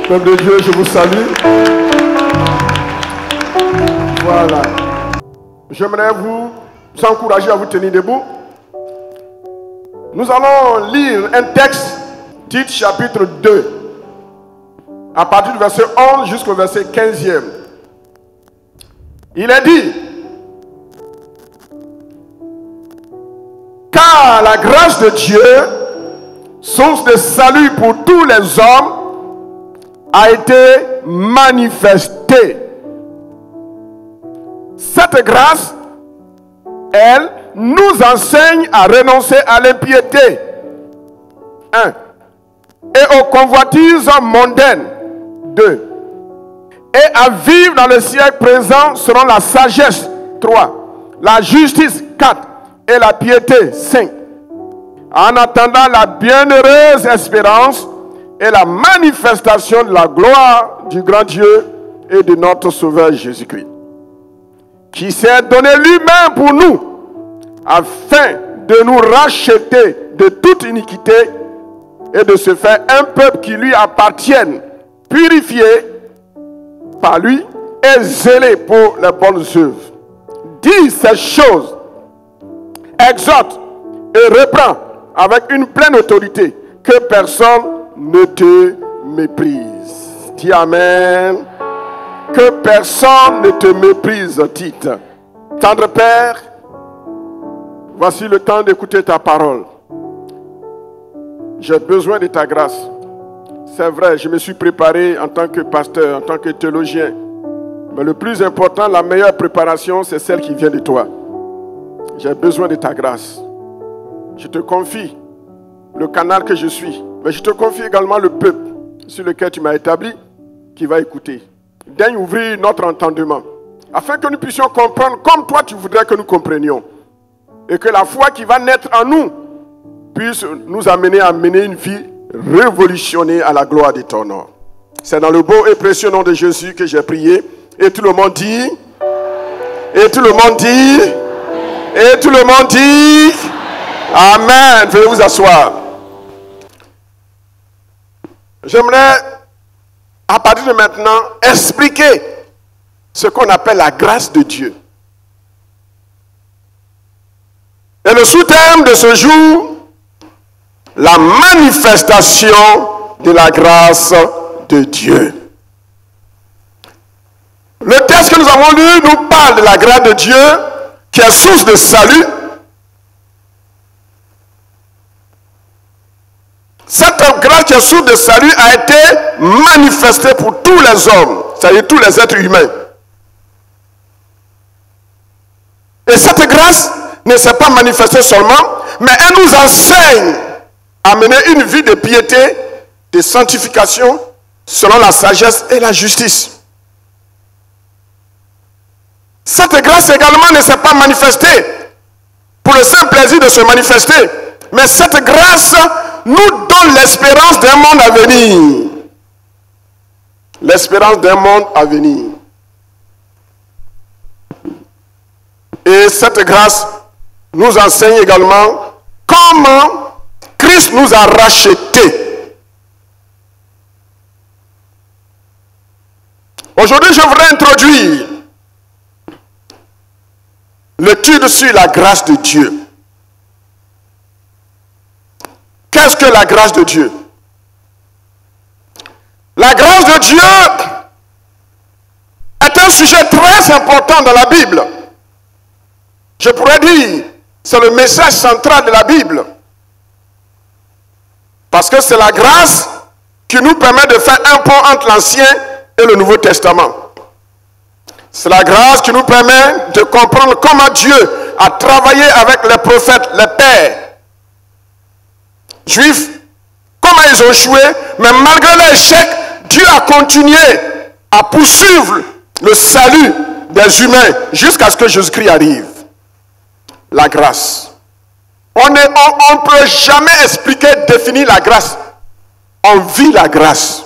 Peuple de Dieu, je vous salue. Voilà. J'aimerais vous encourager à vous tenir debout. Nous allons lire un texte, Tite chapitre 2, à partir du verset 11 jusqu'au verset 15e. Il est dit: car la grâce de Dieu, source de salut pour tous les hommes, a été manifestée. Cette grâce, elle, nous enseigne à renoncer à l'impiété. 1. Et aux convoitises mondaines. 2. Et à vivre dans le siècle présent selon la sagesse. 3. La justice. 4. Et la piété. 5. En attendant la bienheureuse espérance et la manifestation de la gloire du grand Dieu et de notre Sauveur Jésus-Christ, qui s'est donné lui-même pour nous, afin de nous racheter de toute iniquité et de se faire un peuple qui lui appartienne, purifié par lui et zélé pour les bonnes œuvres. Dis ces choses, exhorte et reprend avec une pleine autorité, que personne ne te méprise. Dis Amen. Que personne ne te méprise, Tite. Tendre Père, voici le temps d'écouter ta parole. J'ai besoin de ta grâce. C'est vrai, je me suis préparé en tant que pasteur, en tant que théologien. Mais le plus important, la meilleure préparation, c'est celle qui vient de toi. J'ai besoin de ta grâce. Je te confie le canal que je suis. Mais je te confie également le peuple sur lequel tu m'as établi, qui va écouter. Daigne ouvrir notre entendement, afin que nous puissions comprendre comme toi tu voudrais que nous comprenions. Et que la foi qui va naître en nous puisse nous amener à mener une vie révolutionnée à la gloire de ton nom. C'est dans le beau et précieux nom de Jésus que j'ai prié. Et tout le monde dit, et tout le monde dit, et tout le monde dit, Amen. Veuillez vous asseoir. J'aimerais, à partir de maintenant, expliquer ce qu'on appelle la grâce de Dieu. Et le sous-thème de ce jour, la manifestation de la grâce de Dieu. Le texte que nous avons lu nous parle de la grâce de Dieu qui est source de salut. Cette grâce qui est source de salut a été manifestée pour tous les hommes, c'est-à-dire tous les êtres humains. Et cette grâce ne s'est pas manifestée seulement, mais elle nous enseigne à mener une vie de piété, de sanctification, selon la sagesse et la justice. Cette grâce également ne s'est pas manifestée pour le simple plaisir de se manifester, mais cette grâce nous donne l'espérance d'un monde à venir. L'espérance d'un monde à venir. Et cette grâce nous enseigne également comment Christ nous a rachetés. Aujourd'hui, je voudrais introduire l'étude sur la grâce de Dieu. Qu'est-ce que la grâce de Dieu? La grâce de Dieu est un sujet très important dans la Bible. Je pourrais dire, c'est le message central de la Bible. Parce que c'est la grâce qui nous permet de faire un pont entre l'Ancien et le Nouveau Testament. C'est la grâce qui nous permet de comprendre comment Dieu a travaillé avec les prophètes, les pères juifs, comment ils ont échoué, mais malgré l'échec, Dieu a continué à poursuivre le salut des humains jusqu'à ce que Jésus-Christ arrive. La grâce. On ne peut jamais expliquer, définir la grâce. On vit la grâce.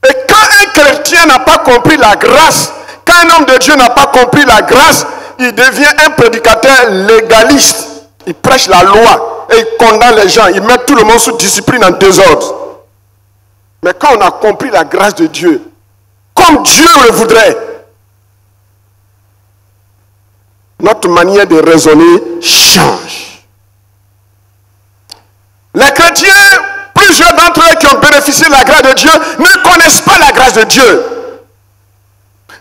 Et quand un chrétien n'a pas compris la grâce, quand un homme de Dieu n'a pas compris la grâce, il devient un prédicateur légaliste. Il prêche la loi et il condamne les gens. Il met tout le monde sous discipline en désordre. Mais quand on a compris la grâce de Dieu, comme Dieu le voudrait, notre manière de raisonner change. Les chrétiens, plusieurs d'entre eux qui ont bénéficié de la grâce de Dieu, ne connaissent pas la grâce de Dieu.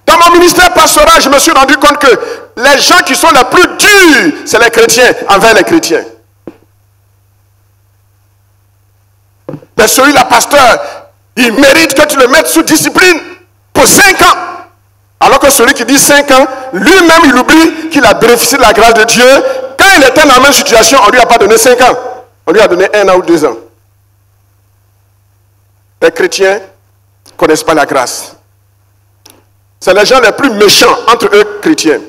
Dans mon ministère pastoral, je me suis rendu compte que les gens qui sont les plus durs, c'est les chrétiens envers les chrétiens. Mais celui-là, pasteur, il mérite que tu le mettes sous discipline pour 5 ans. Alors que celui qui dit 5 ans, lui-même, il oublie qu'il a bénéficié de la grâce de Dieu. Quand il était dans la même situation, on ne lui a pas donné 5 ans. On lui a donné 1 an ou 2 ans. Les chrétiens ne connaissent pas la grâce. C'est les gens les plus méchants entre eux, chrétiens.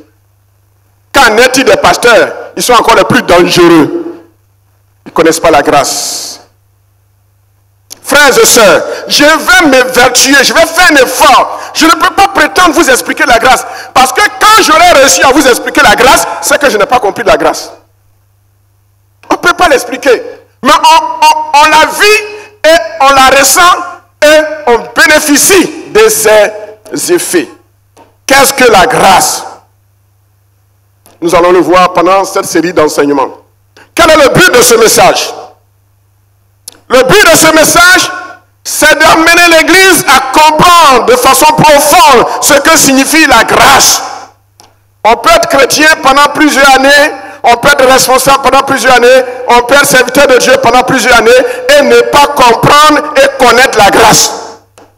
Quand est-il des pasteurs, ils sont encore les plus dangereux. Ils ne connaissent pas la grâce. Frères et sœurs, je vais m'évertuer, je vais faire un effort. Je ne peux pas prétendre vous expliquer la grâce. Parce que quand j'aurai réussi à vous expliquer la grâce, c'est que je n'ai pas compris la grâce. On ne peut pas l'expliquer. Mais on la vit et on la ressent et on bénéficie de ses effets. Qu'est-ce que la grâce? Nous allons le voir pendant cette série d'enseignements. Quel est le but de ce message? Le but de ce message, c'est d'amener l'Église à comprendre de façon profonde ce que signifie la grâce. On peut être chrétien pendant plusieurs années, on peut être responsable pendant plusieurs années, on peut être serviteur de Dieu pendant plusieurs années et ne pas comprendre et connaître la grâce.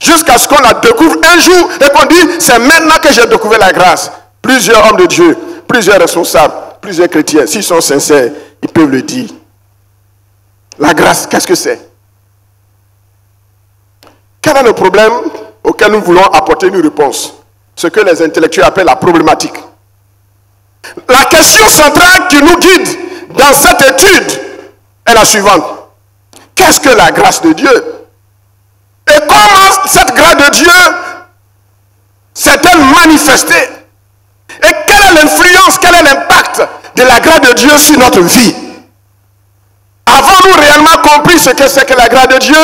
Jusqu'à ce qu'on la découvre un jour et qu'on dit, c'est maintenant que j'ai découvert la grâce. Plusieurs hommes de Dieu, plusieurs responsables, plusieurs chrétiens, s'ils sont sincères, ils peuvent le dire. La grâce, qu'est-ce que c'est? Quel est le problème auquel nous voulons apporter une réponse? Ce que les intellectuels appellent la problématique. La question centrale qui nous guide dans cette étude est la suivante. Qu'est-ce que la grâce de Dieu? Et comment cette grâce de Dieu s'est-elle manifestée? Et quelle est l'influence, quel est l'impact de la grâce de Dieu sur notre vie? Avons-nous réellement compris ce que c'est que la grâce de Dieu?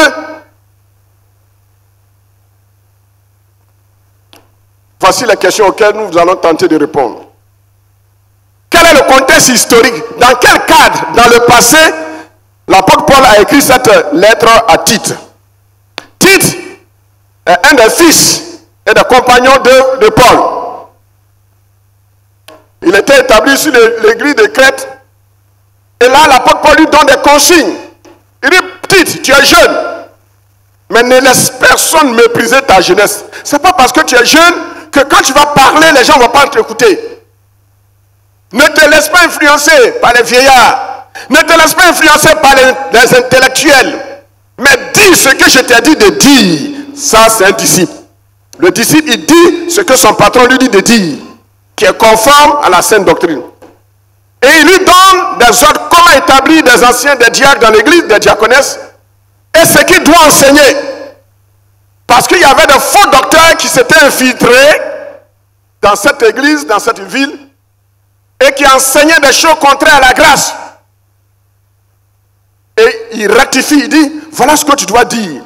Voici les questions auxquelles nous allons tenter de répondre. Quel est le contexte historique? Dans quel cadre, dans le passé, l'apôtre Paul a écrit cette lettre à Tite? Tite est un des fils et des compagnons de Paul. Il était établi sur l'église de Crète. Et là, l'apôtre Paul lui donne des consignes. Il dit, Tite, tu es jeune, mais ne laisse personne mépriser ta jeunesse. Ce n'est pas parce que tu es jeune que quand tu vas parler, les gens ne vont pas t'écouter. Ne te laisse pas influencer par les vieillards. Ne te laisse pas influencer par les intellectuels. Mais dis ce que je t'ai dit de dire. Ça, c'est un disciple. Le disciple, il dit ce que son patron lui dit de dire, qui est conforme à la sainte doctrine. Et il lui donne des ordres, comment établir des anciens, des diacres dans l'église, des diaconesses, et ce qu'il doit enseigner. Parce qu'il y avait de faux docteurs qui s'étaient infiltrés dans cette église, dans cette ville, et qui enseignaient des choses contraires à la grâce. Et il rectifie, il dit, voilà ce que tu dois dire.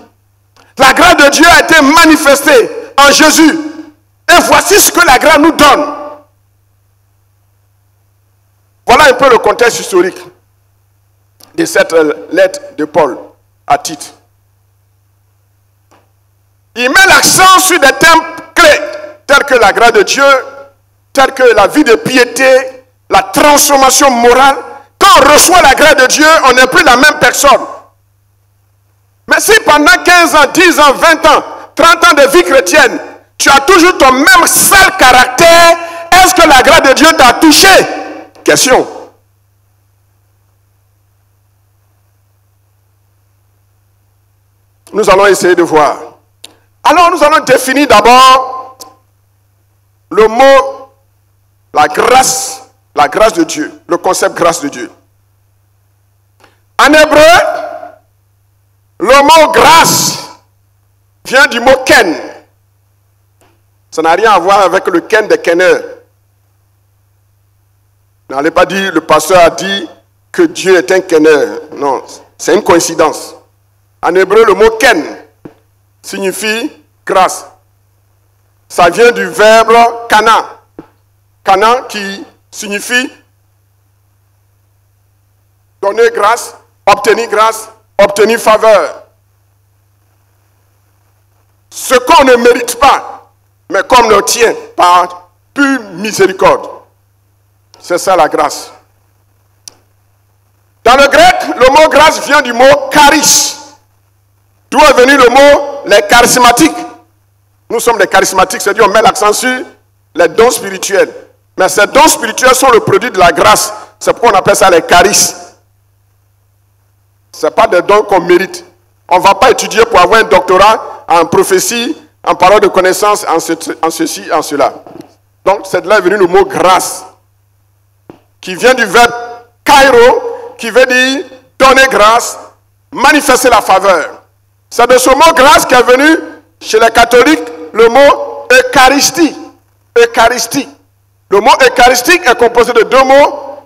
La grâce de Dieu a été manifestée en Jésus. Et voici ce que la grâce nous donne. Voilà un peu le contexte historique de cette lettre de Paul à Tite. Il met l'accent sur des thèmes clés, tels que la grâce de Dieu, tels que la vie de piété, la transformation morale. Quand on reçoit la grâce de Dieu, on n'est plus la même personne. Mais si pendant 15 ans, 10 ans, 20 ans, 30 ans de vie chrétienne, tu as toujours ton même sale caractère, est-ce que la grâce de Dieu t'a touché? Question. Nous allons essayer de voir. Alors nous allons définir d'abord le mot, la grâce de Dieu, le concept grâce de Dieu. En hébreu, le mot grâce vient du mot ken. Ça n'a rien à voir avec le ken des kenneurs. N'allez pas dire, le pasteur a dit que Dieu est un kenneur. Non, c'est une coïncidence. En hébreu, le mot ken, signifie grâce. Ça vient du verbe kana. Kana qui signifie donner grâce, obtenir faveur. Ce qu'on ne mérite pas, mais qu'on obtient par pure miséricorde. C'est ça la grâce. Dans le grec, le mot grâce vient du mot charis. D'où est venu le mot les charismatiques. Nous sommes des charismatiques, c'est-à-dire on met l'accent sur les dons spirituels. Mais ces dons spirituels sont le produit de la grâce. C'est pourquoi on appelle ça les charis. Ce n'est pas des dons qu'on mérite. On ne va pas étudier pour avoir un doctorat en prophétie, en parole de connaissance, en ceci, en cela. Donc c'est de là venu le mot grâce, qui vient du verbe kairo, qui veut dire donner grâce, manifester la faveur. C'est de ce mot grâce qu'est venu chez les catholiques le mot Eucharistie. Eucharistie. Le mot eucharistique est composé de deux mots,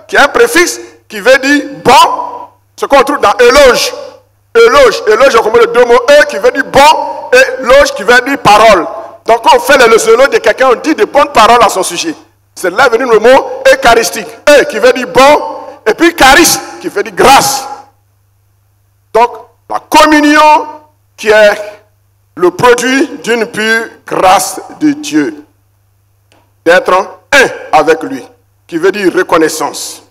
qui est un préfixe qui veut dire bon, ce qu'on trouve dans éloge. Éloge est composé de deux mots, qui veut dire bon, et loge qui veut dire parole. Donc quand on fait les éloges de quelqu'un, on dit de bonnes paroles à son sujet. C'est là venu le mot eucharistique. Qui veut dire bon, et puis charis qui veut dire grâce. Donc la communion qui est le produit d'une pure grâce de Dieu. D'être un avec lui, qui veut dire reconnaissance.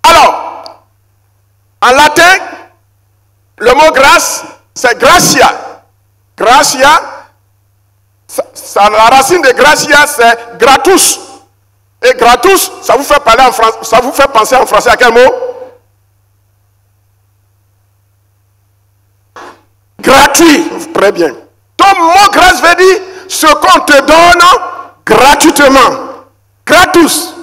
Alors, en latin, le mot grâce, c'est gratia. Gratia, la racine de gratia, c'est gratus. Et gratus, ça vous fait parler en français, ça vous fait penser en français à quel mot? Gratuit. Très bien. Donc, le mot grâce veut dire ce qu'on te donne gratuitement. Gratus.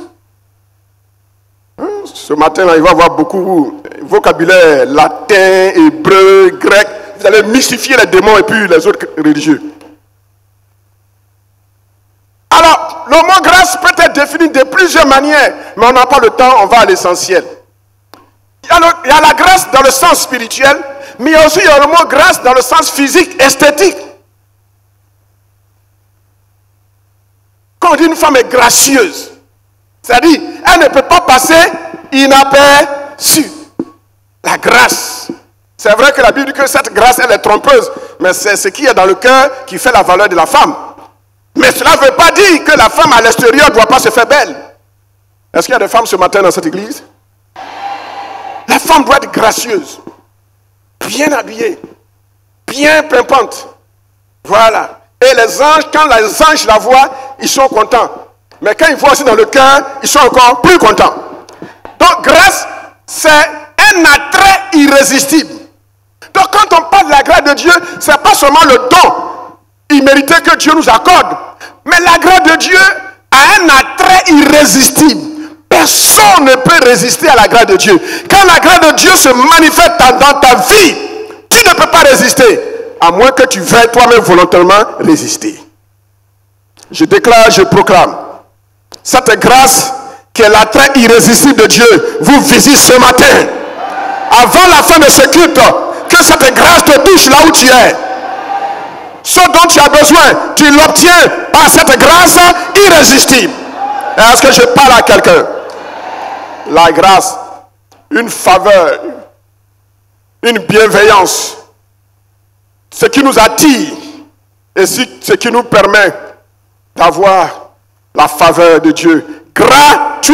Ce matin-là, il va y avoir beaucoup de vocabulaire latin, hébreu, grec. Vous allez mystifier les démons et puis les autres religieux. Alors, le mot grâce peut être défini de plusieurs manières, mais on n'a pas le temps, on va à l'essentiel. Il y a la grâce dans le sens spirituel, mais il y a aussi le mot grâce dans le sens physique, esthétique. Quand on dit une femme est gracieuse, c'est-à-dire, elle ne peut pas passer inaperçue. La grâce. C'est vrai que la Bible dit que cette grâce, elle est trompeuse, mais c'est ce qui est dans le cœur qui fait la valeur de la femme. Mais cela ne veut pas dire que la femme à l'extérieur ne doit pas se faire belle. Est-ce qu'il y a des femmes ce matin dans cette église? La femme doit être gracieuse, bien habillée, bien pimpante. Voilà. Et les anges, quand les anges la voient, ils sont contents. Mais quand ils voient aussi dans le cœur, ils sont encore plus contents. Donc, grâce, c'est un attrait irrésistible. Donc, quand on parle de la grâce de Dieu, ce n'est pas seulement le don immérité que Dieu nous accorde, mais la grâce de Dieu a un attrait irrésistible. Personne ne peut résister à la grâce de Dieu. Quand la grâce de Dieu se manifeste dans ta vie, tu ne peux pas résister, à moins que tu veuilles toi-même volontairement résister. Je déclare, je proclame, cette grâce qui est l'attrait irrésistible de Dieu vous visite ce matin. Avant la fin de ce culte, que cette grâce te touche là où tu es. Ce dont tu as besoin, tu l'obtiens par cette grâce irrésistible. Est-ce que je parle à quelqu'un? La grâce, une faveur, une bienveillance, ce qui nous attire et ce qui nous permet d'avoir la faveur de Dieu gratuitement.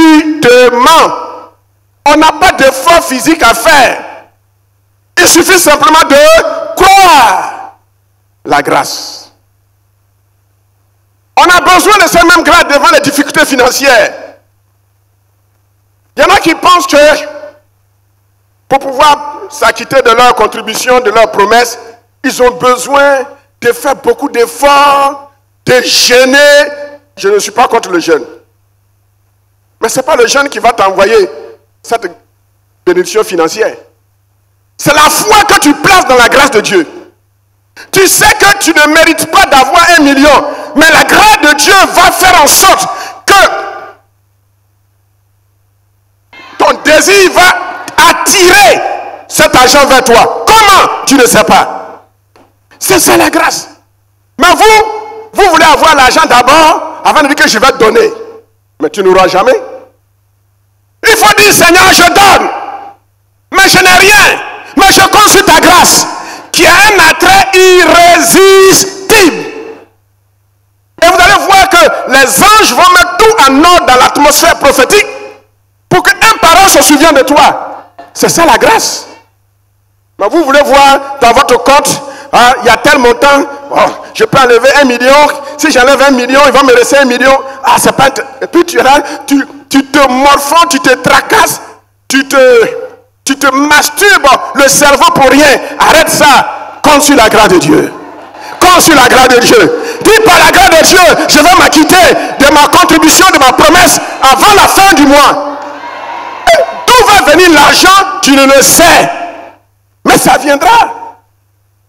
On n'a pas d'effort physique à faire. Il suffit simplement de croire la grâce. On a besoin de cette même grâce devant les difficultés financières. Il y en a qui pensent que pour pouvoir s'acquitter de leur contribution, de leurs promesses, ils ont besoin de faire beaucoup d'efforts, de jeûner. Je ne suis pas contre le jeûne. Mais ce n'est pas le jeûne qui va t'envoyer cette bénédiction financière. C'est la foi que tu places dans la grâce de Dieu. Tu sais que tu ne mérites pas d'avoir 1 million, mais la grâce de Dieu va faire en sorte que ton désir va attirer cet argent vers toi. Comment? Tu ne sais pas. C'est ça la grâce. Mais vous voulez avoir l'argent d'abord avant de dire que je vais te donner. Mais tu n'auras jamais. Il faut dire, Seigneur, je donne. Mais je n'ai rien. Mais je compte sur ta grâce, qui a un attrait irrésistible. Et vous allez voir que les anges vont mettre tout en ordre dans l'atmosphère prophétique pour qu'un parent se souvienne de toi. C'est ça la grâce. Mais vous voulez voir dans votre compte, hein, il y a tel montant, oh, je peux enlever 1 million. Si j'enlève 1 million, il va me laisser 1 million. Ah, c'est pas. Et puis tu es là, tu te morfonds, tu te tracasses, tu te masturbes le cerveau pour rien. Arrête ça. Compte sur la grâce de Dieu. Compte sur la grâce de Dieu. Dis par la grâce de Dieu, je vais m'acquitter de ma contribution, de ma promesse avant la fin du mois. D'où va venir l'argent, tu ne le sais. Mais ça viendra.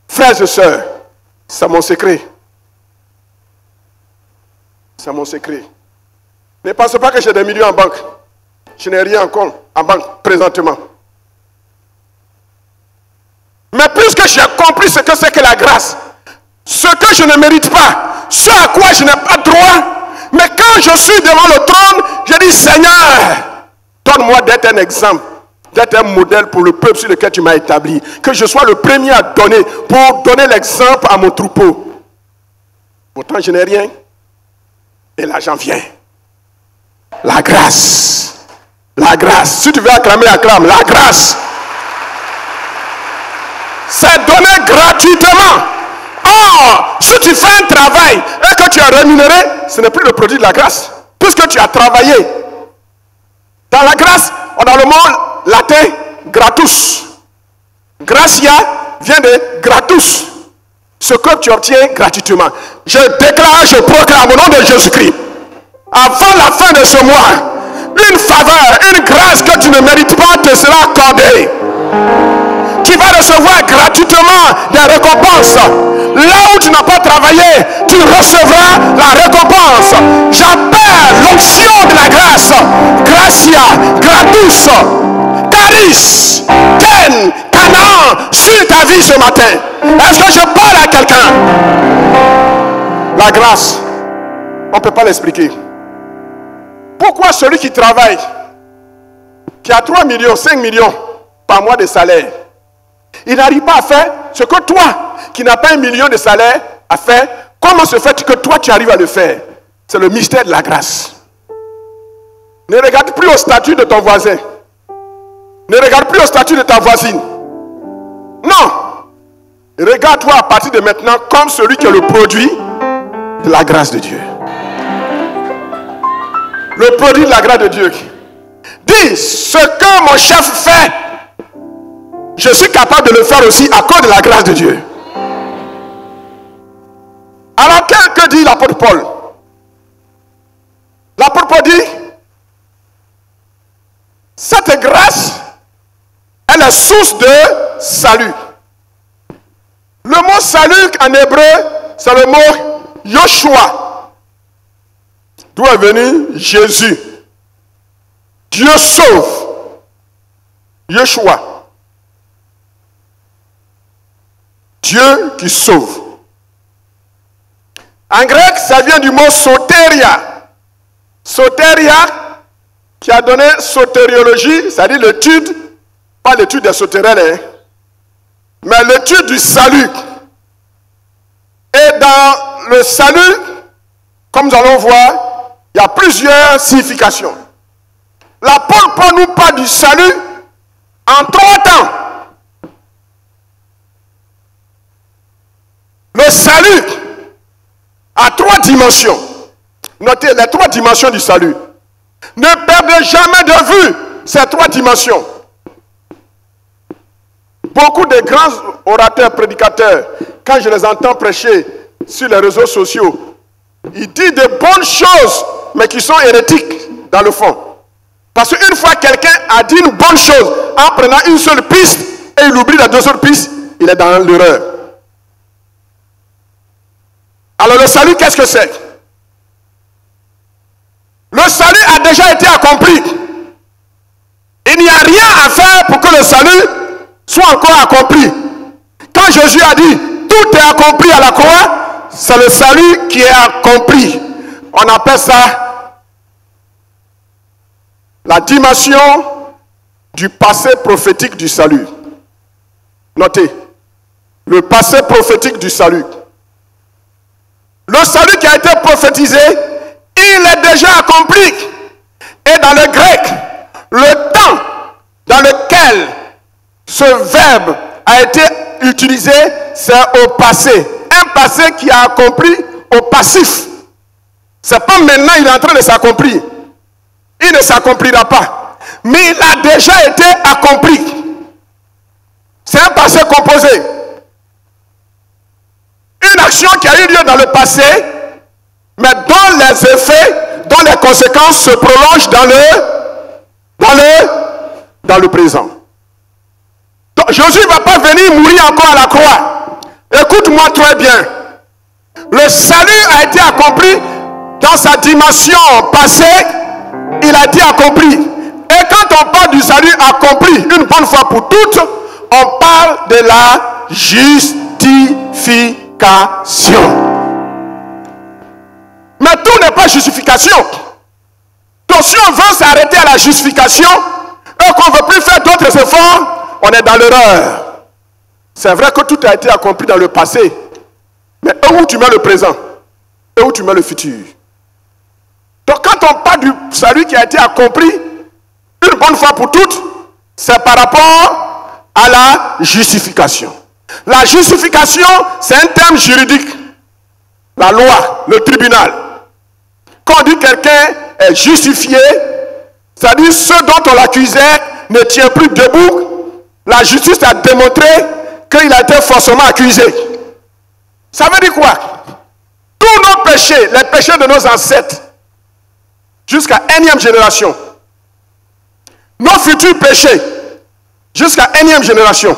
Frères et sœurs, c'est mon secret. C'est mon secret. Ne pensez pas que j'ai des millions en banque. Je n'ai rien encore en banque présentement. Mais puisque j'ai compris ce que c'est que la grâce, ce que je ne mérite pas, ce à quoi je n'ai pas droit, mais quand je suis devant le trône, je dis, Seigneur, donne-moi d'être un exemple, d'être un modèle pour le peuple sur lequel tu m'as établi. Que je sois le premier à donner, pour donner l'exemple à mon troupeau. Pourtant, je n'ai rien. Et l'argent vient. La grâce. La grâce. Si tu veux acclamer, acclame. La grâce. C'est donné gratuitement. Or, si tu fais un travail et que tu es rémunéré, ce n'est plus le produit de la grâce. Puisque tu as travaillé. Dans la grâce, on a le mot latin gratus. Gratia vient de gratus. Ce que tu obtiens gratuitement. Je déclare, je proclame au nom de Jésus-Christ, avant la fin de ce mois, une faveur, une grâce que tu ne mérites pas te sera accordée. Tu vas recevoir gratuitement des récompenses. Là où tu n'as pas travaillé, tu recevras la récompense. J'appelle l'onction de la grâce. Gratia, gratus, Taris, Ten, Canaan, sur ta vie ce matin. Est-ce que je parle à quelqu'un? La grâce, on ne peut pas l'expliquer. Pourquoi celui qui travaille, qui a 3 millions, 5 millions par mois de salaire, il n'arrive pas à faire ce que toi, qui n'as pas 1 million de salaire, a fait? Comment se fait que toi, tu arrives à le faire? C'est le mystère de la grâce. Ne regarde plus au statut de ton voisin. Ne regarde plus au statut de ta voisine. Non. Regarde-toi à partir de maintenant comme celui qui est le produit de la grâce de Dieu. Le produit de la grâce de Dieu. Dis, ce que mon chef fait, je suis capable de le faire aussi à cause de la grâce de Dieu. Alors, que dit l'apôtre Paul? L'apôtre Paul dit, cette grâce, elle est source de salut. Le mot salut en hébreu, c'est le mot Yoshua. D'où est venu Jésus. Dieu sauve. Yeshua. Dieu qui sauve. En grec, ça vient du mot soteria. Soteria, qui a donné sotériologie, c'est-à-dire l'étude, pas l'étude des sauterelles, hein, mais l'étude du salut. Et dans le salut, comme nous allons voir, il y a plusieurs significations. L'apôtre nous parle du salut en 3 temps. Le salut a 3 dimensions. Notez les 3 dimensions du salut. Ne perdez jamais de vue ces 3 dimensions. Beaucoup de grands orateurs, prédicateurs, quand je les entends prêcher sur les réseaux sociaux, ils disent de bonnes choses, mais qui sont hérétiques dans le fond. Parce qu'une fois quelqu'un a dit une bonne chose en prenant une seule piste et il oublie les 2 autres pistes, il est dans l'erreur. Alors le salut, qu'est-ce que c'est? Le salut a déjà été accompli. Il n'y a rien à faire pour que le salut soit encore accompli. Quand Jésus a dit, tout tout est accompli à la croix, c'est le salut qui est accompli. On appelle ça la dimension du passé prophétique du salut. Notez, le passé prophétique du salut. Le salut qui a été prophétisé, il est déjà accompli. Et dans le grec, le temps dans lequel ce verbe a été utilisé, c'est au passé. Un passé qui a accompli au passif. Ce n'est pas maintenant il est en train de s'accomplir. Il ne s'accomplira pas. Mais il a déjà été accompli. C'est un passé composé. Une action qui a eu lieu dans le passé, mais dont les effets, dont les conséquences se prolongent dans le présent. Donc, Jésus ne va pas venir mourir encore à la croix. Écoute-moi très bien. Le salut a été accompli dans sa dimension passée. Il a été accompli. Et quand on parle du salut accompli une bonne fois pour toutes, on parle de la justification. Mais tout n'est pas justification. Donc si on veut s'arrêter à la justification et qu'on ne veut plus faire d'autres efforts, on est dans l'erreur. C'est vrai que tout a été accompli dans le passé. Mais où tu mets le présent? Et où tu mets le futur? Donc quand on parle du salut qui a été accompli une bonne fois pour toutes, c'est par rapport à la justification. La justification, c'est un terme juridique. La loi, le tribunal. Quand on dit quelqu'un est justifié, c'est-à-dire ce dont on l'accusait ne tient plus debout. La justice a démontré qu'il a été forcément accusé. Ça veut dire quoi? Tous nos péchés, les péchés de nos ancêtres, jusqu'à énième génération, nos futurs péchés, jusqu'à énième génération,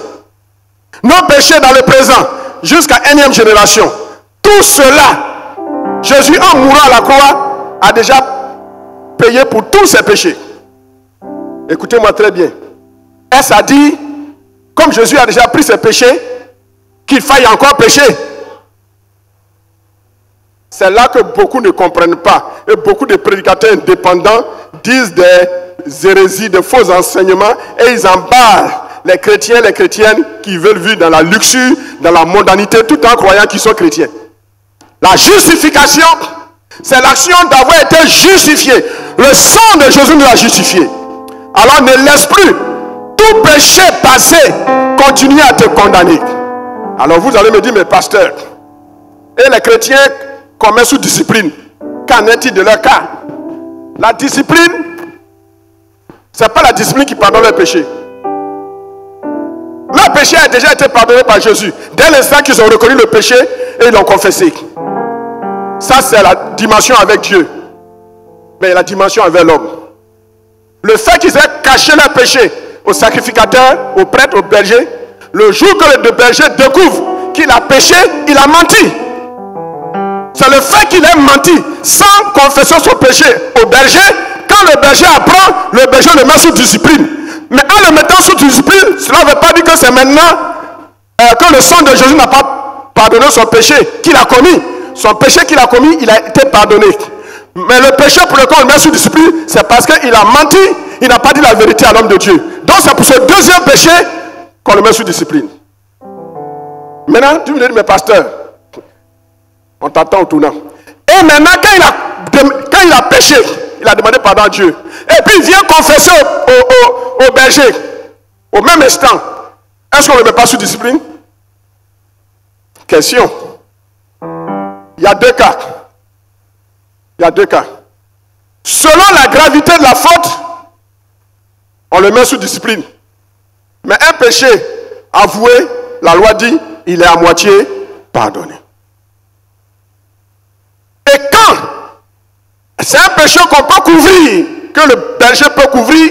nos péchés dans le présent, jusqu'à énième génération, tout cela, Jésus en mourant à la croix, a déjà payé pour tous ses péchés. Écoutez-moi très bien. Est-ce à dire, comme Jésus a déjà pris ses péchés, qu'il faille encore pécher? C'est là que beaucoup ne comprennent pas. Et beaucoup de prédicateurs indépendants disent des hérésies, des faux enseignements, et ils emballent les chrétiens, les chrétiennes qui veulent vivre dans la luxure, dans la mondanité, tout en croyant qu'ils sont chrétiens. La justification, c'est l'action d'avoir été justifié. Le sang de Jésus nous a justifié. Alors ne laisse plus tout péché passé continuer à te condamner. Alors vous allez me dire, mais pasteur, et les chrétiens qu'on met sous discipline, qu'en est-il de leur cas? La discipline, ce n'est pas la discipline qui pardonne le péché. Leur péché a déjà été pardonné par Jésus. Dès l'instant qu'ils ont reconnu le péché et ils l'ont confessé. Ça, c'est la dimension avec Dieu. Mais la dimension avec l'homme. Le fait qu'ils aient caché leur péché au sacrificateur, au prêtre, au berger, le jour que le berger découvre qu'il a péché, il a menti. C'est le fait qu'il ait menti sans confesser son péché au berger. Quand le berger apprend, le berger le met sous discipline. Mais en le mettant sous discipline, cela ne veut pas dire que c'est maintenant que le sang de Jésus n'a pas pardonné son péché qu'il a commis. Son péché qu'il a commis, il a été pardonné. Mais le péché pour lequel on le met sous discipline, c'est parce qu'il a menti, il n'a pas dit la vérité à l'homme de Dieu. Donc c'est pour ce deuxième péché qu'on le met sous discipline. Maintenant, tu me dis, mais pasteur, on t'attend au tournant. Et maintenant, quand il a péché, il a demandé pardon à Dieu. Et puis il vient confesser au berger. Au même instant, est-ce qu'on ne le met pas sous discipline? Question. Il y a deux cas. Il y a deux cas. Selon la gravité de la faute, on le met sous discipline. Mais un péché avoué, la loi dit, il est à moitié pardonné. Et quand c'est un péché qu'on peut couvrir, que le berger peut couvrir,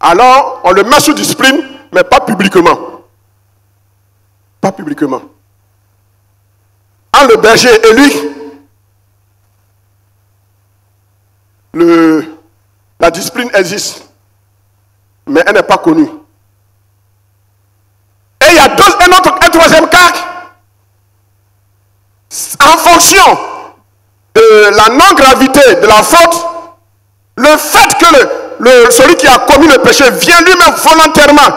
alors on le met sous discipline, mais pas publiquement. Pas publiquement. Quand le berger est lui, la discipline existe, mais elle n'est pas connue. Et il y a un troisième cas, de la non-gravité de la faute, le fait que celui qui a commis le péché vient lui-même volontairement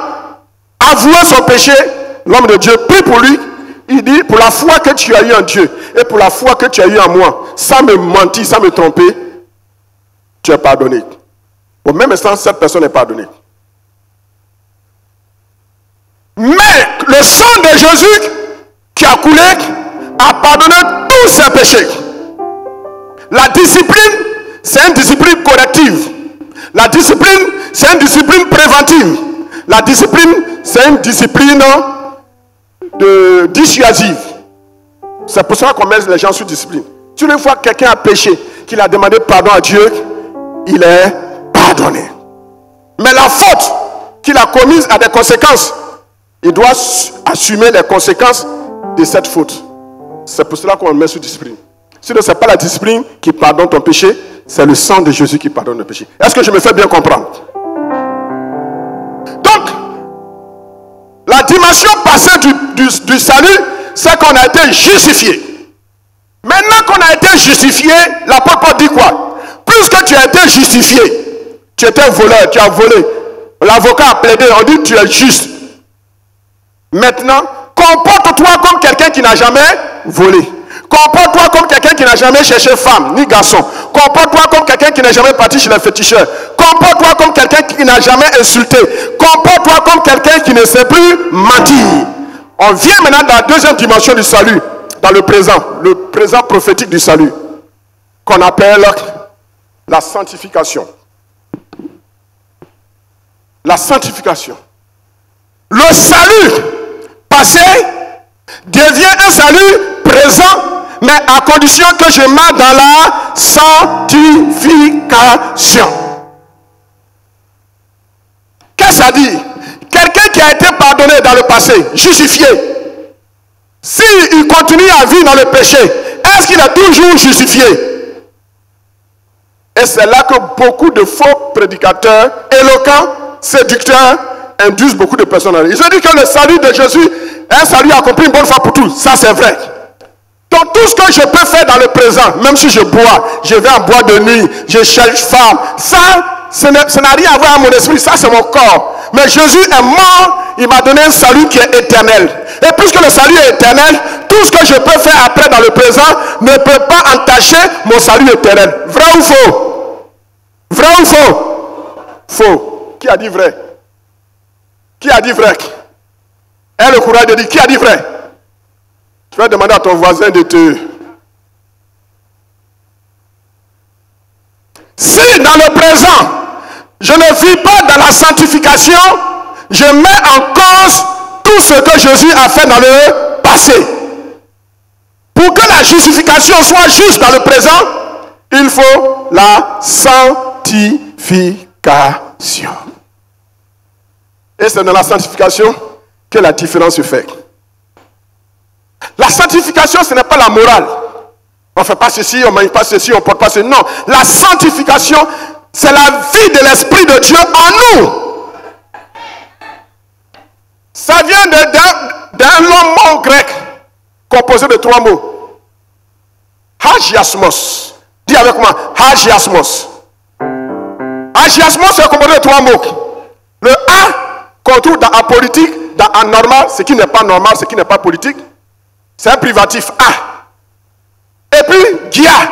avouer son péché, l'homme de Dieu prie pour lui, il dit, pour la foi que tu as eue en Dieu et pour la foi que tu as eue en moi, sans me mentir, sans me tromper, tu es pardonné. Au même instant, cette personne est pardonnée. Mais le sang de Jésus qui a coulé a pardonné tous ses péchés. La discipline, c'est une discipline corrective. La discipline, c'est une discipline préventive. La discipline, c'est une discipline dissuasive. C'est pour ça qu'on met les gens sous discipline. Si une fois quelqu'un a péché, qu'il a demandé pardon à Dieu, il est pardonné. Mais la faute qu'il a commise a des conséquences. Il doit assumer les conséquences de cette faute. C'est pour cela qu'on le met sous discipline. Sinon, ce n'est pas la discipline qui pardonne ton péché, c'est le sang de Jésus qui pardonne le péché. Est-ce que je me fais bien comprendre? Donc, la dimension passée du salut, c'est qu'on a été justifié. Maintenant qu'on a été justifié, l'apôtre Paul dit quoi? Puisque tu as été justifié, tu étais voleur, tu as volé. L'avocat a plaidé, on dit tu es juste. Maintenant, comporte-toi comme quelqu'un qui n'a jamais volé. Comporte-toi comme quelqu'un qui n'a jamais cherché femme, ni garçon. Comporte-toi comme quelqu'un qui n'a jamais parti chez les féticheurs. Comporte-toi comme quelqu'un qui n'a jamais insulté. Comporte-toi comme quelqu'un qui ne sait plus mentir. On vient maintenant dans la deuxième dimension du salut, dans le présent prophétique du salut, qu'on appelle la sanctification. La sanctification. Le salut passé devient un salut présent, mais à condition que je marche dans la sanctification. Qu'est-ce que ça dit? Quelqu'un qui a été pardonné dans le passé, justifié, s'il continue à vivre dans le péché, est-ce qu'il est toujours justifié? Et c'est là que beaucoup de faux prédicateurs, éloquents, séducteurs, induisent beaucoup de personnes. Ils ont dit que le salut de Jésus est un salut accompli une bonne fois pour tous. Ça, c'est vrai. Donc, tout ce que je peux faire dans le présent, même si je bois, je vais en boîte de nuit, je cherche femme, ça n'a rien à voir avec mon esprit. Ça, c'est mon corps. Mais Jésus est mort. Il m'a donné un salut qui est éternel. Et puisque le salut est éternel, tout ce que je peux faire après dans le présent ne peut pas entacher mon salut éternel. Vrai ou faux? Vrai ou faux? Faux. Qui a dit vrai? Qui a dit vrai? Aie le courage de dire qui a dit vrai? Tu vas demander à ton voisin de te... Si dans le présent, je ne vis pas dans la sanctification, je mets en cause tout ce que Jésus a fait dans le passé. Pour que la justification soit juste dans le présent, il faut la sanctification. Et c'est dans la sanctification que la différence se fait. La sanctification, ce n'est pas la morale. On ne fait pas ceci, on ne mange pas ceci, on ne porte pas ceci. Non, la sanctification, c'est la vie de l'Esprit de Dieu en nous. Ça vient d'un long mot grec composé de 3 mots. Hagiasmos. Dis avec moi, hagiasmos. Hagiasmos, c'est composé de 3 mots. Le A qu'on trouve dans apolitique, dans anormal, ce qui n'est pas normal, ce qui n'est pas politique. C'est un privatif A. Et puis, gia.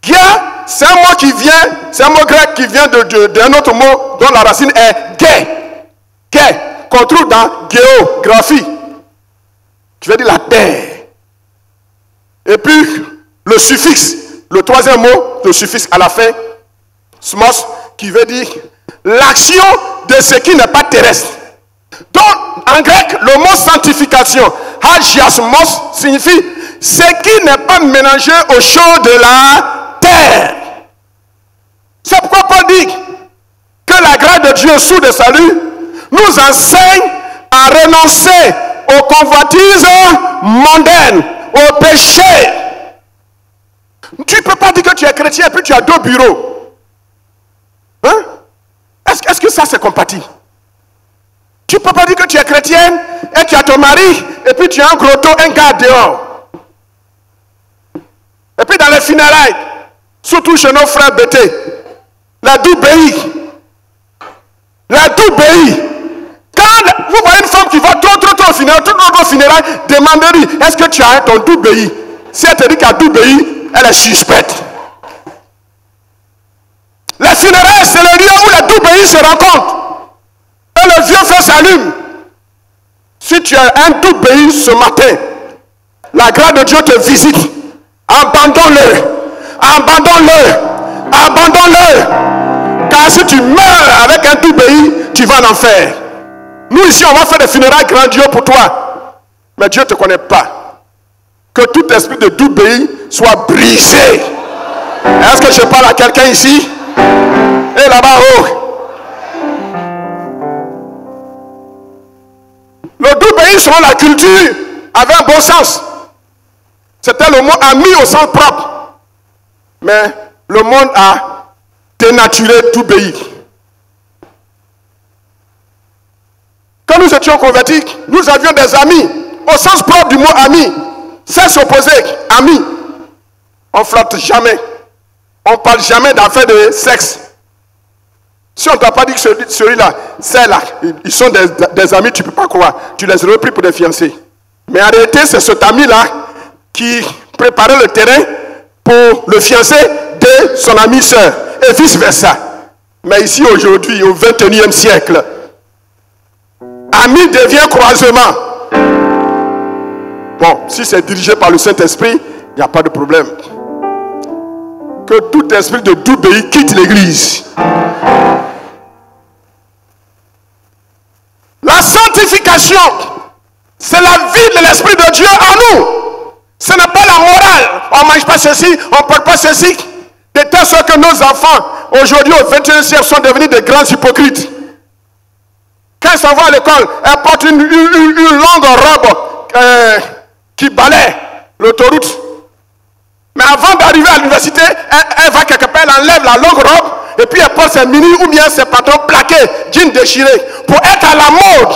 Gia, c'est un mot qui vient, c'est un mot grec qui vient d'un autre mot dont la racine est gay. Gay, qu'on trouve dans géographie, qui veut dire la terre. Et puis, le suffixe, le troisième mot, le suffixe à la fin, smos, qui veut dire l'action de ce qui n'est pas terrestre. Donc, en grec, le mot sanctification, hagiasmos, signifie ce qui n'est pas mélangé aux choses de la terre. C'est pourquoi Paul dit que la grâce de Dieu sous le salut nous enseigne à renoncer aux convoitises mondaines, au péché. Tu ne peux pas dire que tu es chrétien et puis tu as 2 bureaux. Hein? Est-ce que ça c'est compatible? Tu ne peux pas dire que tu es chrétienne et tu as ton mari et puis tu as un gros taux, un gars dehors. Et puis dans les funérailles, surtout chez nos frères bêtés, la Doubéi. La Doubéi. Quand vous voyez une femme qui va trop au funérailles, demandez-lui, est-ce que tu as ton Doubéi? Si elle te dit qu'elle a Doubéi, elle est suspecte. Les funérailles, c'est le lieu où les Doubéi se rencontrent. Et le vieux feu s'allume. Si tu as un Doubéi ce matin, la grâce de Dieu te visite. Abandonne-le. Abandonne-le. Abandonne-le. Car si tu meurs avec un Doubéi, tu vas en enfer. Nous ici, on va faire des funérailles grandioses pour toi. Mais Dieu ne te connaît pas. Que tout esprit de Doubéi soit brisé. Est-ce que je parle à quelqu'un ici? Et là-bas, oh. Le Doubéi, selon la culture, avait un bon sens. C'était le mot ami au sens propre. Mais le monde a dénaturé Doubéi. Quand nous étions convertis, nous avions des amis. Au sens propre du mot ami. C'est s'opposer, ami. On ne flotte jamais. On ne parle jamais d'affaires de sexe. Si on ne t'a pas dit que celui-là, celle-là, ils sont des amis, tu ne peux pas croire. Tu les aurais pris pour des fiancés. Mais en réalité, c'est cet ami-là qui préparait le terrain pour le fiancé de son ami sœur. Et vice-versa. Mais ici, aujourd'hui, au XXIe siècle, ami devient croisement. Bon, si c'est dirigé par le Saint-Esprit, il n'y a pas de problème. Que tout esprit de Doubéi quitte l'église. La sanctification, c'est la vie de l'Esprit de Dieu en nous. Ce n'est pas la morale. On ne mange pas ceci, on ne porte pas ceci. De telle sorte que nos enfants, aujourd'hui au XXIe siècle, sont devenus des grands hypocrites. Quand ils s'en vont à l'école, elles portent une longue robe qui balaie l'autoroute. Mais avant d'arriver à l'université, elle va quelque part, elle enlève la longue robe, et puis elle porte ses mini ou bien ses pantalons plaqués, jeans déchirés, pour être à la mode.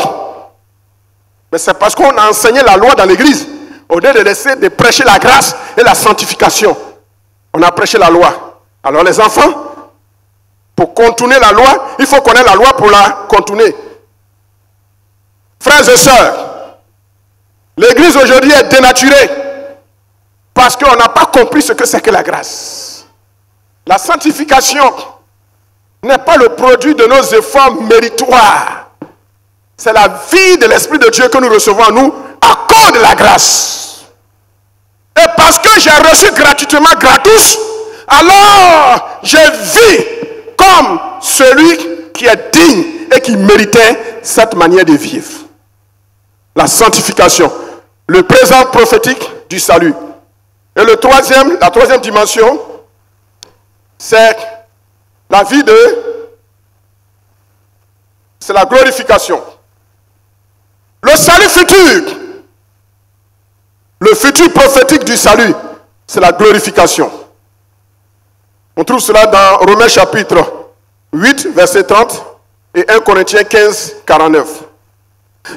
Mais c'est parce qu'on a enseigné la loi dans l'église, au lieu de laisser de prêcher la grâce et la sanctification. On a prêché la loi. Alors les enfants, pour contourner la loi, il faut connaître la loi pour la contourner. Frères et sœurs, l'église aujourd'hui est dénaturée. Parce qu'on n'a pas compris ce que c'est que la grâce. La sanctification n'est pas le produit de nos efforts méritoires. C'est la vie de l'Esprit de Dieu que nous recevons en nous à cause de la grâce. Et parce que j'ai reçu gratuitement gratus, alors je vis comme celui qui est digne et qui méritait cette manière de vivre. La sanctification, le présent prophétique du salut. Et la troisième dimension, c'est la vie c'est la glorification. Le salut futur, le futur prophétique du salut, c'est la glorification. On trouve cela dans Romains chapitre 8, verset 30 et 1 Corinthiens 15, 49.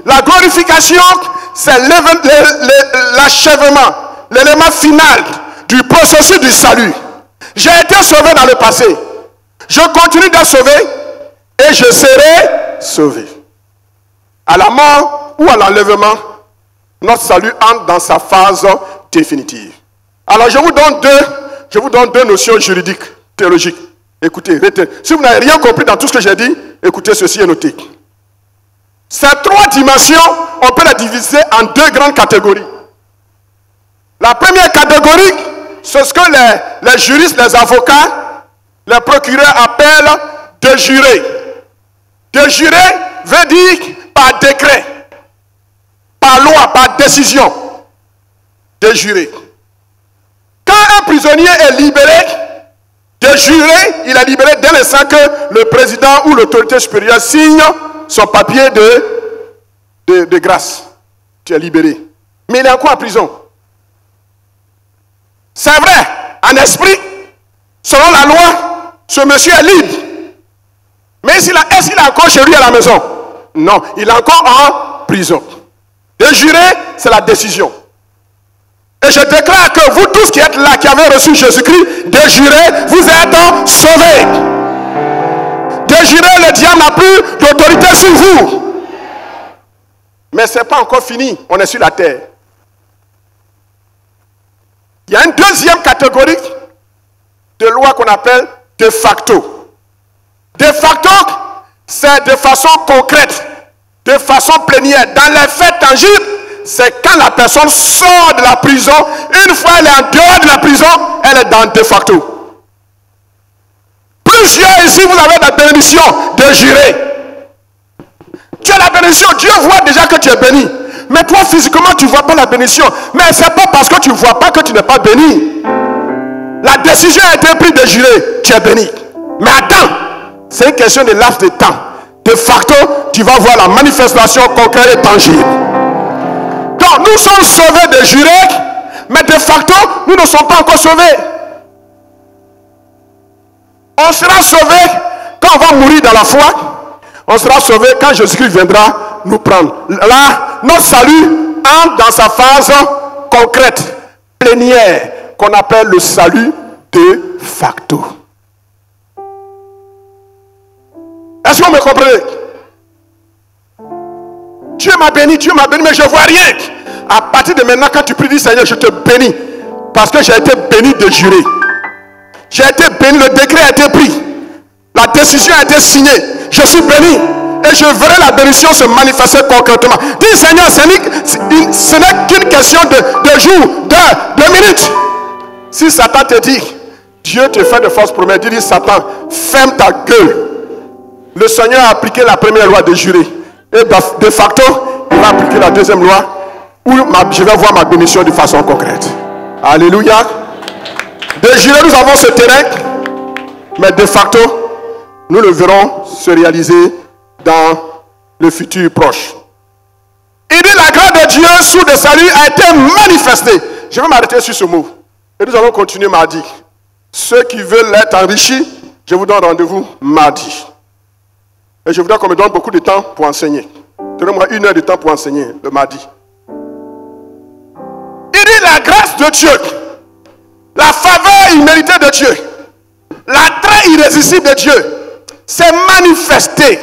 La glorification, c'est l'achèvement, l'élément final du processus du salut. J'ai été sauvé dans le passé. Je continue d'être sauvé et je serai sauvé. À la mort ou à l'enlèvement, notre salut entre dans sa phase définitive. Alors je vous donne deux notions juridiques, théologiques. Écoutez, retenez. Si vous n'avez rien compris dans tout ce que j'ai dit, écoutez ceci et notez. Ces trois dimensions, on peut les diviser en deux grandes catégories. La première catégorie, c'est ce que les juristes, les avocats, les procureurs appellent de jurer. De jurer veut dire par décret, par loi, par décision. De jurer. Quand un prisonnier est libéré, de jurer, il est libéré dès l'instant que le président ou l'autorité supérieure signe son papier de grâce. Tu es libéré. Mais il est encore en prison. C'est vrai, en esprit, selon la loi, ce monsieur est libre. Mais est-ce qu'il est encore chez lui à la maison? Non, il est encore en prison. De jurer, c'est la décision. Et je déclare que vous tous qui êtes là, qui avez reçu Jésus-Christ, déjurez, vous êtes sauvés. Déjurez, le diable n'a plus d'autorité sur vous. Mais ce n'est pas encore fini, on est sur la terre. Il y a une deuxième catégorie de loi qu'on appelle de facto. De facto, c'est de façon concrète, de façon plénière. Dans les faits tangibles, c'est quand la personne sort de la prison. Une fois elle est en dehors de la prison, elle est dans de facto. Plusieurs ici, vous avez la bénédiction de jurer. Tu as la bénédiction, Dieu voit déjà que tu es béni. Mais toi, physiquement, tu ne vois pas la bénédiction. Mais ce n'est pas parce que tu ne vois pas que tu n'es pas béni. La décision a été prise de jurer, tu es béni. Mais attends, c'est une question de laps de temps. De facto, tu vas voir la manifestation concrète et tangible. Donc, nous sommes sauvés de jurer, mais de facto, nous ne sommes pas encore sauvés. On sera sauvés quand on va mourir dans la foi. On sera sauvé quand Jésus-Christ viendra nous prendre. Là, notre salut entre dans sa phase concrète, plénière, qu'on appelle le salut de facto. Est-ce que vous me comprenez? Dieu m'a béni, mais je ne vois rien. À partir de maintenant, quand tu pries, dis Seigneur, je te bénis. Parce que j'ai été béni de jurer. J'ai été béni, le décret a été pris. La décision a été signée. Je suis béni. Et je verrai la bénédiction se manifester concrètement. Dis Seigneur, ce n'est qu'une question de jours, d'heures, de minutes. Si Satan te dit, Dieu te fait de fausses promesses, dis Satan, ferme ta gueule. Le Seigneur a appliqué la première loi de jurer. Et de facto, il va appliquer la deuxième loi où je vais voir ma bénédiction de façon concrète. Alléluia. De jurer, nous avons ce terrain, mais de facto, nous le verrons se réaliser dans le futur proche. Il dit la grâce de Dieu sous le salut a été manifestée. Je vais m'arrêter sur ce mot. Et nous allons continuer mardi. Ceux qui veulent être enrichis, je vous donne rendez-vous mardi. Et je voudrais qu'on me donne beaucoup de temps pour enseigner. Donnez-moi 1 heure de temps pour enseigner le mardi. Il dit la grâce de Dieu, la faveur imméritée de Dieu, l'attrait irrésistible de Dieu, c'est manifesté.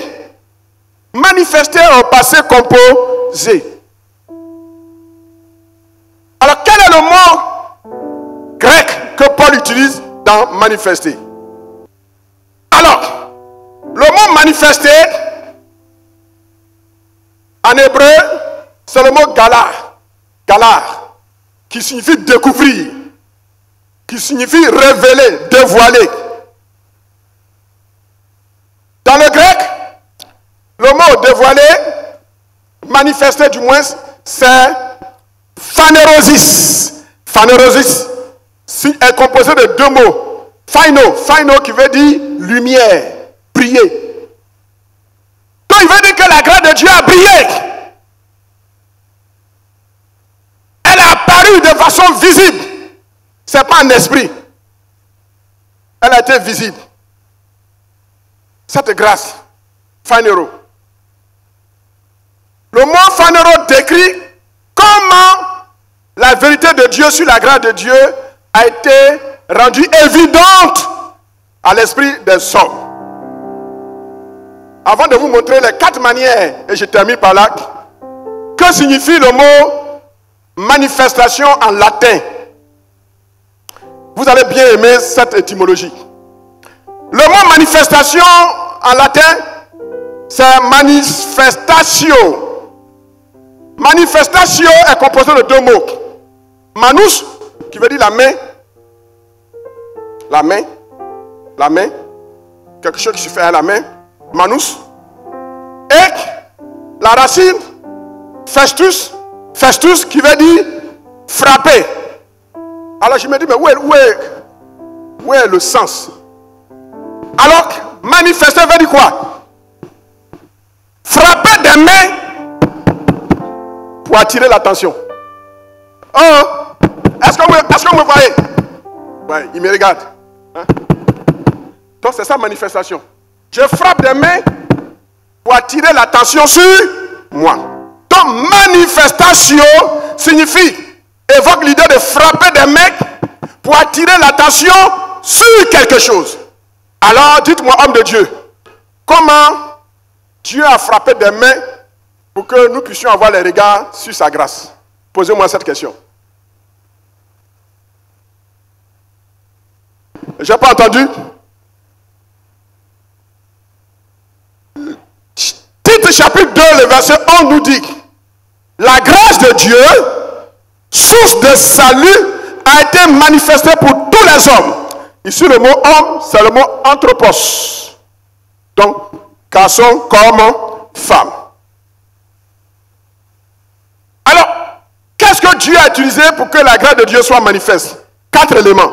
Manifesté au passé composé. Alors quel est le mot grec que Paul utilise dans manifester? Alors, le mot manifester, en hébreu, c'est le mot galar. Galar, qui signifie découvrir, qui signifie révéler, dévoiler. Dans le grec, le mot dévoiler, manifester du moins, c'est phanérosis. Phanérosis est composé de 2 mots. Phaino qui veut dire lumière, briller. Donc il veut dire que la grâce de Dieu a brillé. Elle est apparue de façon visible. Ce n'est pas un esprit. Elle a été visible. Cette grâce, phanéro. Le mot phanéro décrit comment la vérité de Dieu sur la grâce de Dieu a été rendue évidente à l'esprit des hommes. Avant de vous montrer les 4 manières, et je termine par là, que signifie le mot manifestation en latin? Vous allez bien aimer cette étymologie. Le mot manifestation en latin, c'est manifestatio. Manifestatio est composé de 2 mots. Manus, qui veut dire la main. La main. La main. Quelque chose qui se fait à la main. Manus. Et la racine, festus. Festus qui veut dire frapper. Alors je me dis, mais où est le sens? Alors, manifester veut dire quoi? Frapper des mains pour attirer l'attention. Oh, est-ce que vous me voyez? Ouais, il me regarde. Hein? Donc c'est ça manifestation. Je frappe des mains pour attirer l'attention sur moi. Donc manifestation signifie évoque l'idée de frapper des mecs pour attirer l'attention sur quelque chose. Alors, dites-moi, homme de Dieu, comment Dieu a frappé des mains pour que nous puissions avoir les regards sur sa grâce? Posez-moi cette question. Je n'ai pas entendu. Titre chapitre 2, le verset 11 nous dit: la grâce de Dieu, source de salut, a été manifestée pour tous les hommes. Ici, le mot homme, c'est le mot anthropos. Donc, garçon comme femme. Alors, qu'est-ce que Dieu a utilisé pour que la grâce de Dieu soit manifeste? 4 éléments.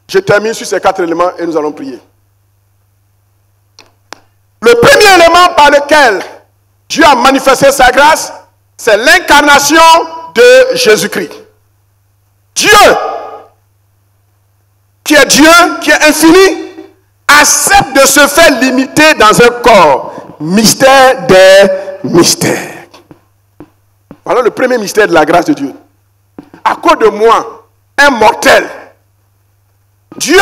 Je termine sur ces 4 éléments et nous allons prier. Le premier élément par lequel Dieu a manifesté sa grâce, c'est l'incarnation de Jésus-Christ. Dieu, qui est Dieu, qui est infini, accepte de se faire limiter dans un corps. Mystère des mystères. Voilà le premier mystère de la grâce de Dieu. À cause de moi, un mortel, Dieu,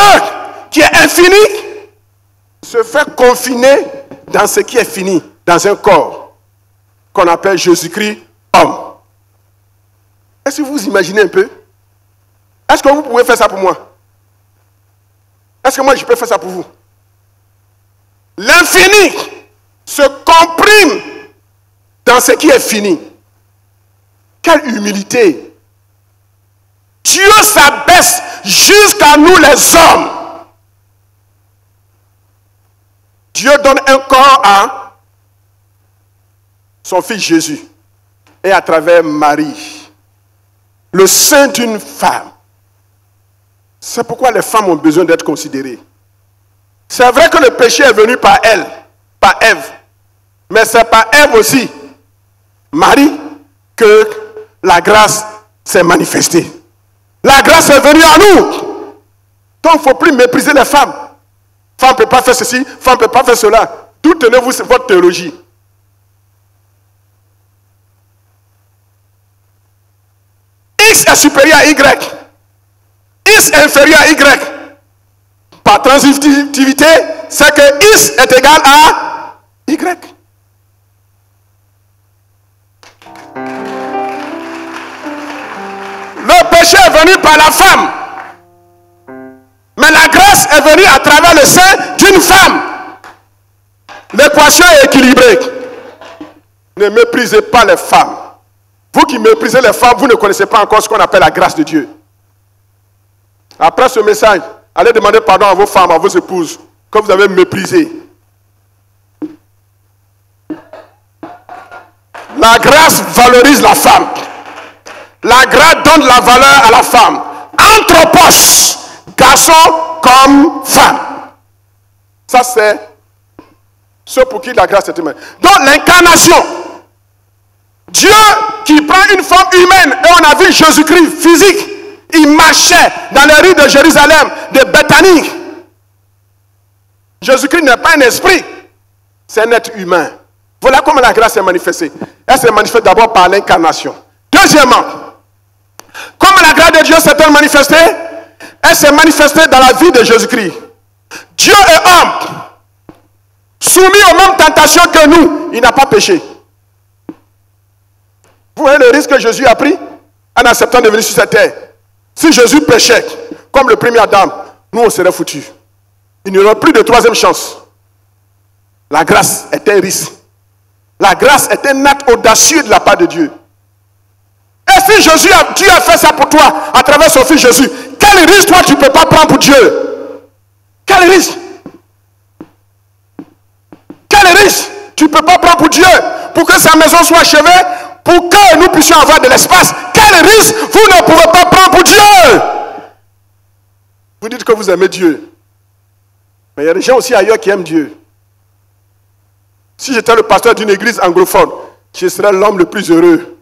qui est infini, se fait confiner dans ce qui est fini, dans un corps qu'on appelle Jésus-Christ, homme. Est-ce que vous imaginez un peu? Est-ce que vous pouvez faire ça pour moi? Est-ce que moi je peux faire ça pour vous? L'infini se comprime dans ce qui est fini. Quelle humilité! Dieu s'abaisse jusqu'à nous les hommes. Dieu donne un corps à son fils Jésus et à travers Marie, le sein d'une femme. C'est pourquoi les femmes ont besoin d'être considérées. C'est vrai que le péché est venu par elle, par Ève, mais c'est par Ève aussi, Marie, que la grâce s'est manifestée. La grâce est venue à nous. Donc il ne faut plus mépriser les femmes. Femme ne peut pas faire ceci, femme ne peut pas faire cela. D'où tenez-vous votre théologie? X est supérieur à Y. X est inférieur à Y. Par transitivité, c'est que X est égal à Y. Le péché est venu par la femme. Mais la grâce est venue à travers le sein d'une femme. L'équation est équilibrée. Ne méprisez pas les femmes. Vous qui méprisez les femmes, vous ne connaissez pas encore ce qu'on appelle la grâce de Dieu. Après ce message, allez demander pardon à vos femmes, à vos épouses, que vous avez méprisées. La grâce valorise la femme. La grâce donne la valeur à la femme. Anthropos, garçon comme femme. Ça, c'est ce pour qui la grâce est humaine. Donc, l'incarnation. Dieu qui prend une forme humaine, et on a vu Jésus-Christ physique. Il marchait dans les rues de Jérusalem, de Bethanie. Jésus-Christ n'est pas un esprit, c'est un être humain. Voilà comment la grâce est manifestée. Elle se manifeste d'abord par l'incarnation. Deuxièmement, comme la grâce de Dieu s'est manifestée, elle s'est manifestée dans la vie de Jésus-Christ. Dieu est homme, soumis aux mêmes tentations que nous, il n'a pas péché. Vous voyez le risque que Jésus a pris en acceptant de venir sur cette terre. Si Jésus péchait, comme le premier Adam, nous on serait foutus. Il n'y aurait plus de troisième chance. La grâce est un risque. La grâce est un acte audacieux de la part de Dieu. Et si Dieu a fait ça pour toi, à travers son fils Jésus, quel risque toi tu ne peux pas prendre pour Dieu? Quel risque? Quel risque tu ne peux pas prendre pour Dieu? Pour que sa maison soit achevée, pour que nous puissions avoir de l'espace. Quel risque vous ne pouvez pas prendre pour Dieu? Vous dites que vous aimez Dieu. Mais il y a des gens aussi ailleurs qui aiment Dieu. Si j'étais le pasteur d'une église anglophone, je serais l'homme le plus heureux.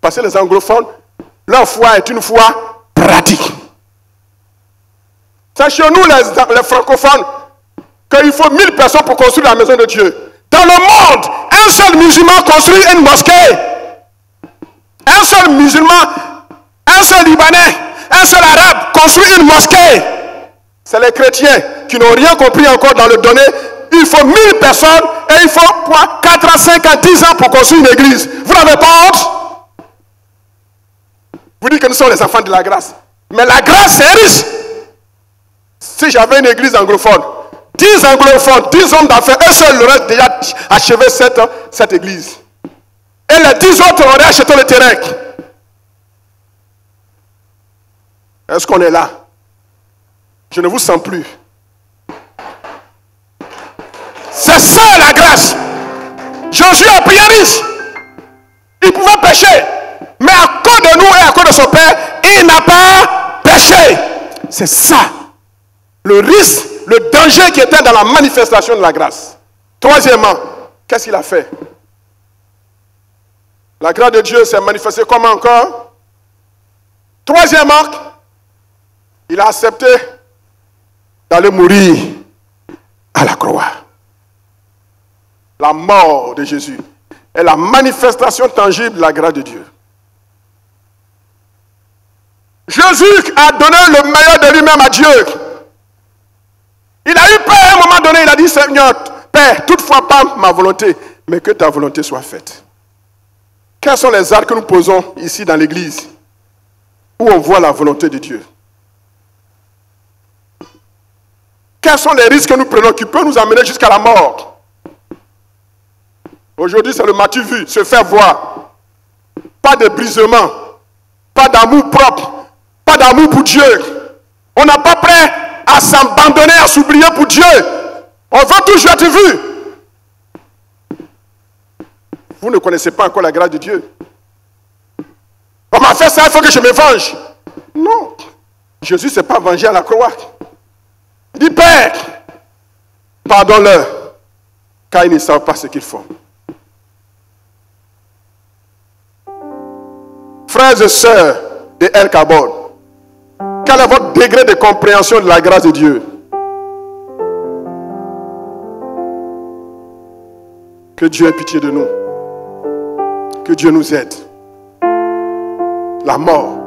Parce que les anglophones, leur foi est une foi pratique. C'est chez nous les francophones qu'il faut 1000 personnes pour construire la maison de Dieu. Dans le monde, un seul musulman construit une mosquée. Un seul musulman Un seul Libanais, un seul Arabe construit une mosquée. C'est les chrétiens qui n'ont rien compris encore dans le donné. Il faut 1000 personnes et il faut 4 à 5 à 10 ans pour construire une église. Vous n'avez pas honte? Vous dites que nous sommes les enfants de la grâce. Mais la grâce, c'est riche. Si j'avais une église anglophone, 10 anglophones, 10 hommes d'affaires, eux seuls auraient déjà achevé cette église. Et les 10 autres auraient acheté le terrain. Est-ce qu'on est là? Je ne vous sens plus. C'est ça la grâce. Jésus a prié riche. Il pouvait pécher. Mais à cause de nous et à cause de son Père, il n'a pas péché. C'est ça. Le risque, le danger qui était dans la manifestation de la grâce. Troisièmement, qu'est-ce qu'il a fait? La grâce de Dieu s'est manifestée comment encore? Troisièmement, il a accepté d'aller mourir à la croix. La mort de Jésus est la manifestation tangible de la grâce de Dieu. Jésus a donné le meilleur de lui-même à Dieu. Il a eu peur à un moment donné, il a dit, Seigneur, Père, toutefois pas ma volonté, mais que ta volonté soit faite. Quels sont les actes que nous posons ici dans l'église où on voit la volonté de Dieu? Quels sont les risques que nous prenons qui peuvent nous amener jusqu'à la mort? Aujourd'hui, c'est le m'as-tu vu, se faire voir. Pas de brisement, pas d'amour propre, pas d'amour pour Dieu. On n'est pas prêt à s'abandonner, à s'oublier pour Dieu. On veut toujours être vu. Vous ne connaissez pas encore la grâce de Dieu. On m'a fait ça, il faut que je me venge. Non. Jésus ne s'est pas vengé à la croix. Il dit, Père, pardonne-leur, car ils ne savent pas ce qu'ils font. Frères et sœurs de El Kabod, quel est votre degré de compréhension de la grâce de Dieu? Que Dieu ait pitié de nous. Que Dieu nous aide. La mort.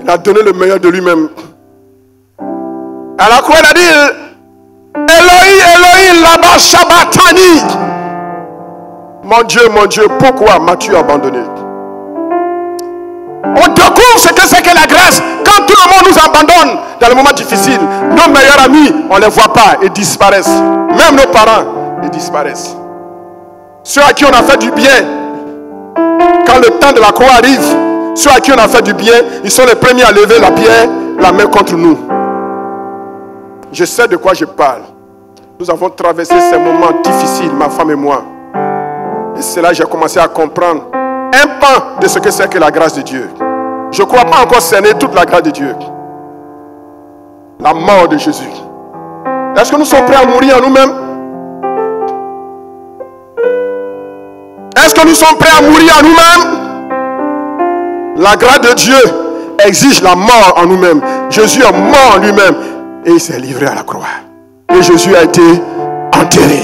Il a donné le meilleur de lui-même. À la croix, il a dit, Elohim, Elohim, lama sabachthani. Mon Dieu, pourquoi m'as-tu abandonné? On découvre ce que c'est que la grâce quand tout le monde nous abandonne dans les moments difficiles. Nos meilleurs amis, on ne les voit pas, ils disparaissent. Même nos parents, ils disparaissent. Ceux à qui on a fait du bien, quand le temps de la croix arrive, ceux à qui on a fait du bien, ils sont les premiers à lever la pierre, la main contre nous. Je sais de quoi je parle. Nous avons traversé ces moments difficiles, ma femme et moi. Et c'est là que j'ai commencé à comprendre un pan de ce que c'est que la grâce de Dieu. Je ne crois pas encore cerner toute la grâce de Dieu. La mort de Jésus. Est-ce que nous sommes prêts à mourir en nous-mêmes? Est-ce que nous sommes prêts à mourir en nous-mêmes? La grâce de Dieu exige la mort en nous-mêmes. Jésus est mort en lui-même et il s'est livré à la croix. Et Jésus a été enterré.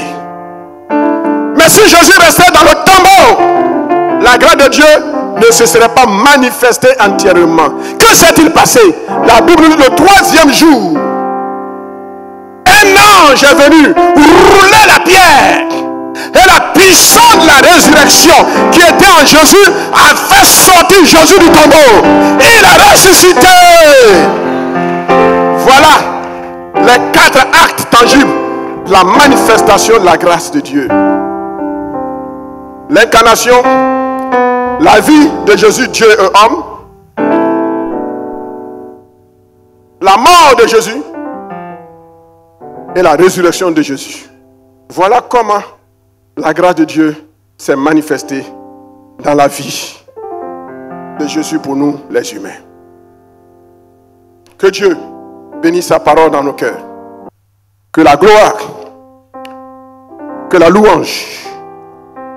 Mais si Jésus restait dans le tombeau, la grâce de Dieu ne se serait pas manifestée entièrement. Que s'est-il passé? La Bible dit le troisième jour, un ange est venu rouler la pierre. Et la puissance de la résurrection qui était en Jésus a fait sortir Jésus du tombeau. Il a ressuscité. Voilà les 4 actes tangibles de la manifestation de la grâce de Dieu. L'incarnation, la vie de Jésus, Dieu et homme, la mort de Jésus et la résurrection de Jésus. Voilà comment la grâce de Dieu s'est manifestée dans la vie de Jésus pour nous, les humains. Que Dieu bénisse sa parole dans nos cœurs. Que la gloire, que la louange,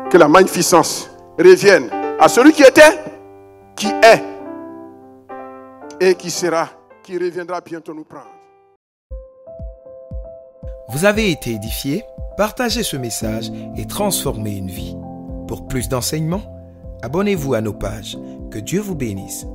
que la magnificence reviennent à celui qui était, qui est et qui sera, qui reviendra bientôt nous prendre. Vous avez été édifié? Partagez ce message et transformez une vie. Pour plus d'enseignements, abonnez-vous à nos pages. Que Dieu vous bénisse.